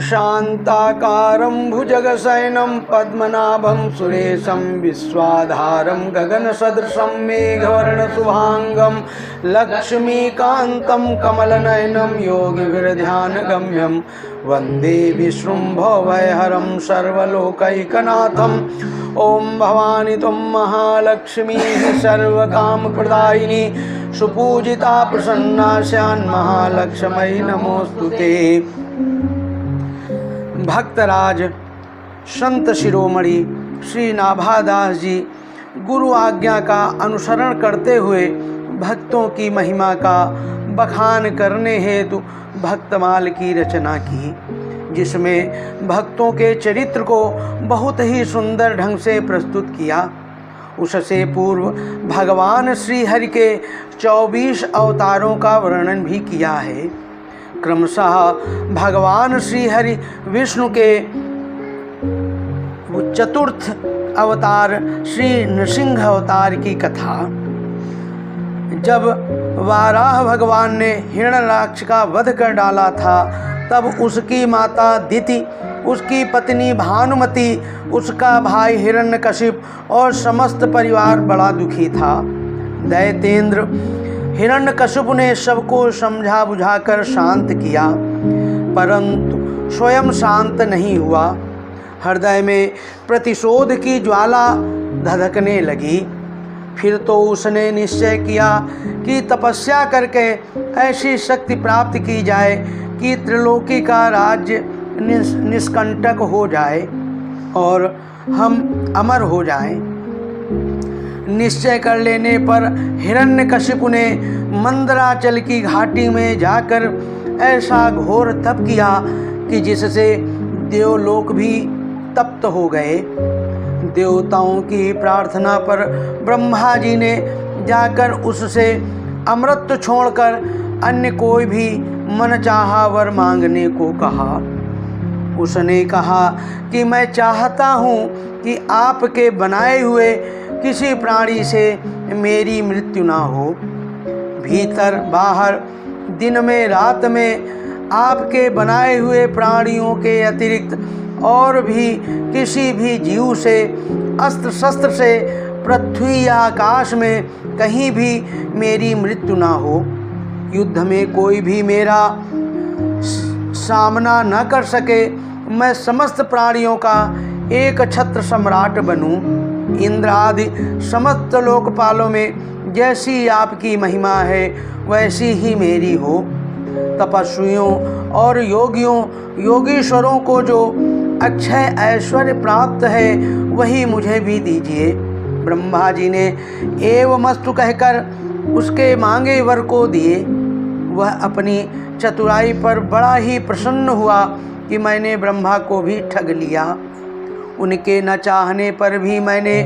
शान्ताकारं भुजगशयनं पद्मनाभं सुरेशं विश्वाधारं गगनसदृशं मेघवर्णशुभांगं लक्ष्मीकान्तं कमलनयनं योगिभिर्ध्यानगम्यं वन्दे विष्णुं सर्वलोकैकनाथम्। ओम भवानी तुम महालक्ष्मी सर्वकामप्रदायिनी सुपूजिता प्रसन्ना स्यान् महालक्ष्मी नमोस्तुते। भक्तराज संत शिरोमणि श्री नाभादास जी गुरु आज्ञा का अनुसरण करते हुए भक्तों की महिमा का बखान करने हेतु भक्तमाल की रचना की, जिसमें भक्तों के चरित्र को बहुत ही सुंदर ढंग से प्रस्तुत किया। उससे पूर्व भगवान श्री हरि के 24 अवतारों का वर्णन भी किया है। क्रमशः भगवान श्री हरि विष्णु के चतुर्थ अवतार श्री नृसिंह अवतार की कथा। जब वाराह भगवान ने हिरण्याक्ष का वध कर डाला था, तब उसकी माता दिति, उसकी पत्नी भानुमति, उसका भाई हिरण्यकशिप और समस्त परिवार बड़ा दुखी था। दैत्येंद्र हिरण्यकशिप ने सबको समझा बुझाकर शांत किया, परंतु स्वयं शांत नहीं हुआ। हृदय में प्रतिशोध की ज्वाला धधकने लगी। फिर तो उसने निश्चय किया कि तपस्या करके ऐसी शक्ति प्राप्त की जाए कि त्रिलोकी का राज्य निष्कंटक हो जाए और हम अमर हो जाएं। निश्चय कर लेने पर हिरण्यकशिपु ने मंदराचल की घाटी में जाकर ऐसा घोर तप किया कि जिससे देवलोक भी तप्त हो गए। देवताओं की प्रार्थना पर ब्रह्मा जी ने जाकर उससे अमृत छोड़कर अन्य कोई भी मनचाहा वर मांगने को कहा। उसने कहा कि मैं चाहता हूँ कि आपके बनाए हुए किसी प्राणी से मेरी मृत्यु ना हो। भीतर बाहर, दिन में रात में आपके बनाए हुए प्राणियों के अतिरिक्त और भी किसी भी जीव से, अस्त्र शस्त्र से पृथ्वी या आकाश में कहीं भी मेरी मृत्यु ना हो। युद्ध में कोई भी मेरा सामना न कर सके। मैं समस्त प्राणियों का एक छत्र सम्राट बनूं। इंद्र आदि समस्त लोकपालों में जैसी आपकी महिमा है वैसी ही मेरी हो। तपस्वियों और योगीश्वरों को जो अक्षय ऐश्वर्य प्राप्त है वही मुझे भी दीजिए। ब्रह्मा जी ने एवमस्तु कहकर उसके मांगे वर को दिए। वह अपनी चतुराई पर बड़ा ही प्रसन्न हुआ कि मैंने ब्रह्मा को भी ठग लिया। उनके न चाहने पर भी मैंने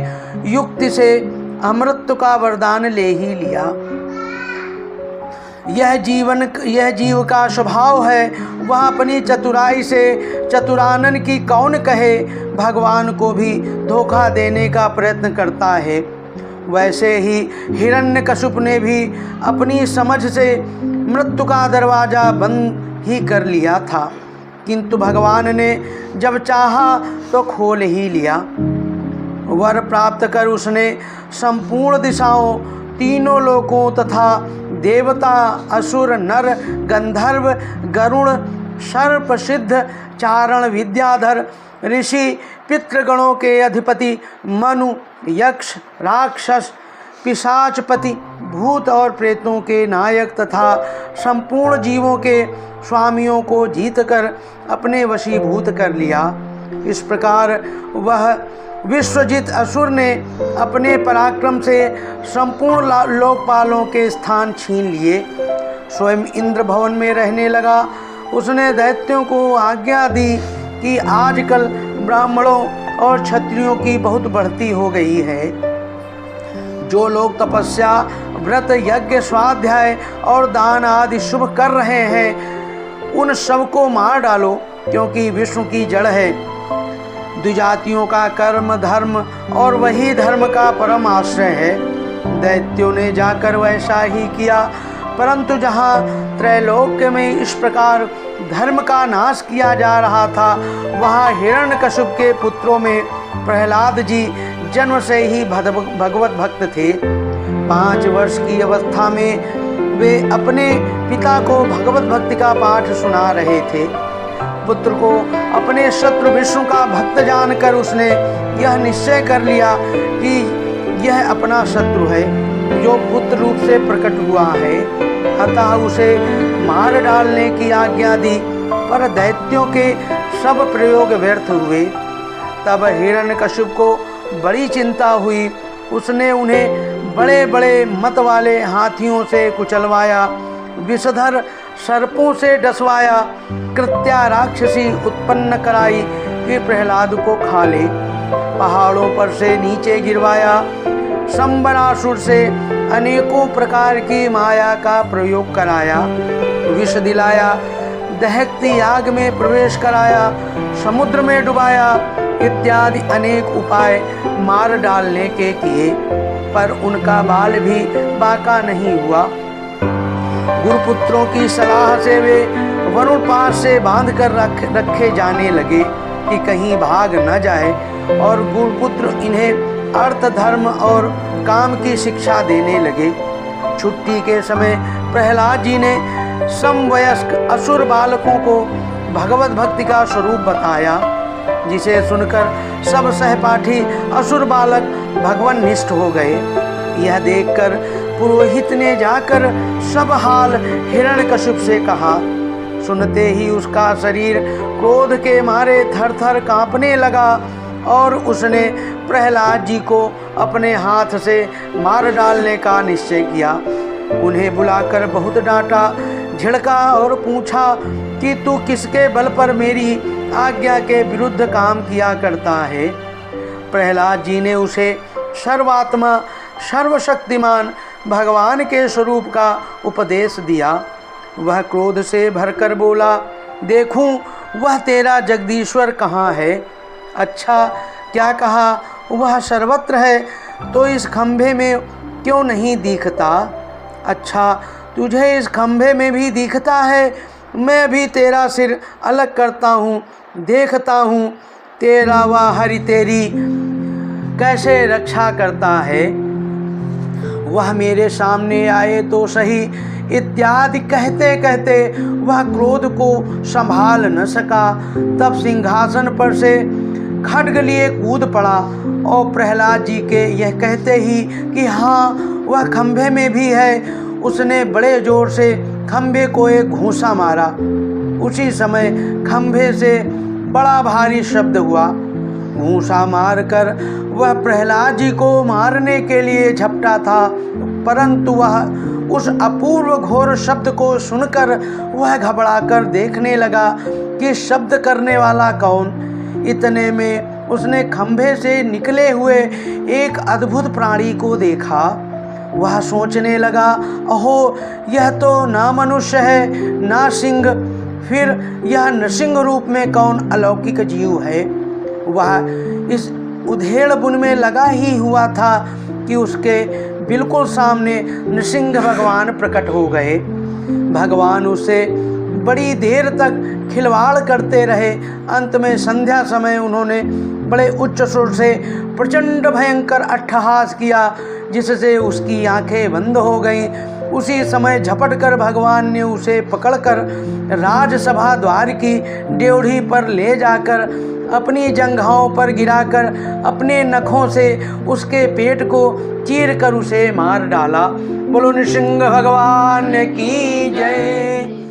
युक्ति से अमृत का वरदान ले ही लिया। यह जीव का स्वभाव है, वह अपनी चतुराई से चतुरानन की कौन कहे, भगवान को भी धोखा देने का प्रयत्न करता है। वैसे ही हिरण्यकशिपु ने भी अपनी समझ से मृत्यु का दरवाज़ा बंद ही कर लिया था, किंतु भगवान ने जब चाहा तो खोल ही लिया। वर प्राप्त कर उसने संपूर्ण दिशाओं, तीनों लोकों तथा देवता, असुर, नर, गंधर्व, गरुण, सर्प, सिद्ध, चारण, विद्याधर, ऋषि, पितृगणों के अधिपति, मनु, यक्ष, राक्षस, पिशाचपति, भूत और प्रेतों के नायक तथा संपूर्ण जीवों के स्वामियों को जीतकर अपने वशीभूत कर लिया। इस प्रकार वह विश्वजित असुर ने अपने पराक्रम से संपूर्ण लोकपालों के स्थान छीन लिए। स्वयं इंद्र भवन में रहने लगा। उसने दैत्यों को आज्ञा दी कि आजकल ब्राह्मणों और क्षत्रियों की बहुत बढ़ती हो गई है। जो लोग तपस्या, व्रत, यज्ञ, स्वाध्याय और दान आदि शुभ कर रहे हैं, उन सबको मार डालो, क्योंकि विष्णु की जड़ है। द्विजातियों का कर्म धर्म और वही धर्म का परम आश्रय है। दैत्यों ने जाकर वैसा ही किया, परंतु जहाँ त्रैलोक्य में इस प्रकार धर्म का नाश किया जा रहा था, वहाँ हिरण्यकशिप के पुत्रों में प्रहलाद जी जन्म से ही भगवत भक्त थे। 5 वर्ष की अवस्था में वे अपने पिता को भगवत भक्ति का पाठ सुना रहे थे। पुत्र को अपने शत्रु विष्णु का भक्त जानकर उसने यह निश्चय कर लिया कि यह अपना शत्रु है जो पुत्र रूप से प्रकट हुआ है, अतः उसे मार डालने की आज्ञा दी। पर दैत्यों के सब प्रयोग व्यर्थ हुए। तब हिरण्यकशिप को बड़ी चिंता हुई। उसने उन्हें बड़े बड़े मत वाले हाथियों से कुचलवाया, विषधर सर्पों से डसवाया, कृत्या राक्षसी उत्पन्न कराई कि प्रहलाद को खा ले, पहाड़ों पर से नीचे गिरवाया, संबरासुर से अनेकों प्रकार की माया का प्रयोग कराया, विष दिलाया, दहकती आग में प्रवेश कराया, समुद्र में डुबाया इत्यादि अनेक उपाय मार डालने के किए, पर उनका बाल भी बाका नहीं हुआ। गुरुपुत्रों की सलाह से वे वरुण पास से बांध कर रखे जाने लगे कि कहीं भाग न जाए, और गुरुपुत्र इन्हें अर्थ धर्म और काम की शिक्षा देने लगे। छुट्टी के समय प्रहलाद जी ने समवयस्क असुर बालकों को भगवत भक्ति का स्वरूप बताया, जिसे सुनकर सब सहपाठी असुर बालक भगवान निष्ठ हो गए। यह देखकर पुरोहित ने जाकर सब हाल हिरण्यकशिप से कहा। सुनते ही उसका शरीर क्रोध के मारे थर-थर कांपने लगा और उसने प्रहलाद जी को अपने हाथ से मार डालने का निश्चय किया। उन्हें बुलाकर बहुत डांटा, झिड़का और पूछा कि तू किसके बल पर मेरी आज्ञा के विरुद्ध काम किया करता है। प्रहलाद जी ने उसे सर्वात्मा सर्वशक्तिमान भगवान के स्वरूप का उपदेश दिया। वह क्रोध से भरकर बोला, देखूं वह तेरा जगदीश्वर कहाँ है? अच्छा, क्या कहा वह सर्वत्र है तो इस खंभे में क्यों नहीं दिखता? अच्छा, तुझे इस खंभे में भी दिखता है? मैं भी तेरा सिर अलग करता हूँ, देखता हूँ तेरा वह हरि तेरी कैसे रक्षा करता है। वह मेरे सामने आए तो सही इत्यादि कहते कहते वह क्रोध को संभाल न सका। तब सिंहासन पर से खड्ग लिए कूद पड़ा और प्रहलाद जी के यह कहते ही कि हाँ वह खंभे में भी है, उसने बड़े जोर से खंभे को एक घूंसा मारा। उसी समय खंभे से बड़ा भारी शब्द हुआ। घूंसा मारकर वह प्रहलाद जी को मारने के लिए झपटा था, परंतु वह उस अपूर्व घोर शब्द को सुनकर वह घबराकर देखने लगा कि शब्द करने वाला कौन। इतने में उसने खंभे से निकले हुए एक अद्भुत प्राणी को देखा। वह सोचने लगा, अहो यह तो ना मनुष्य है ना सिंह, फिर यह नृसिंह रूप में कौन अलौकिक जीव है। वह इस उधेड़ बुन में लगा ही हुआ था कि उसके बिल्कुल सामने नृसिंह भगवान प्रकट हो गए। भगवान उससे बड़ी देर तक खिलवाड़ करते रहे। अंत में संध्या समय उन्होंने बड़े उच्च सुर से प्रचंड भयंकर अट्टहास किया, जिससे उसकी आंखें बंद हो गईं। उसी समय झपटकर भगवान ने उसे पकड़कर राजसभा द्वार की ड्योढ़ी पर ले जाकर अपनी जंघाओं पर गिराकर अपने नखों से उसके पेट को चीर कर उसे मार डाला। बोलो नृसिंह भगवान की जय।